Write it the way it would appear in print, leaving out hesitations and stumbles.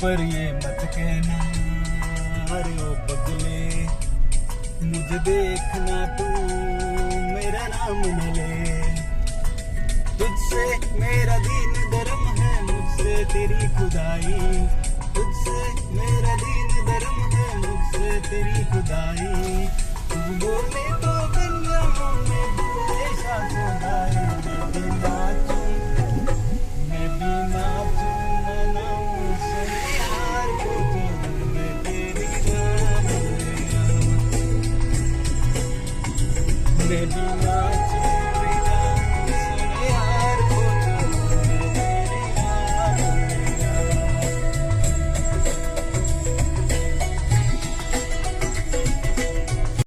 पर ये मत कहना अरे ओ पगले, मुझे देखना तू मेरा नाम न ले। तुझसे मेरा दीन धर्म है, मुझसे तेरी खुदाई, तुझसे मेरा दीन धर्म है, मुझसे तेरी खुदाई। तू बोले तो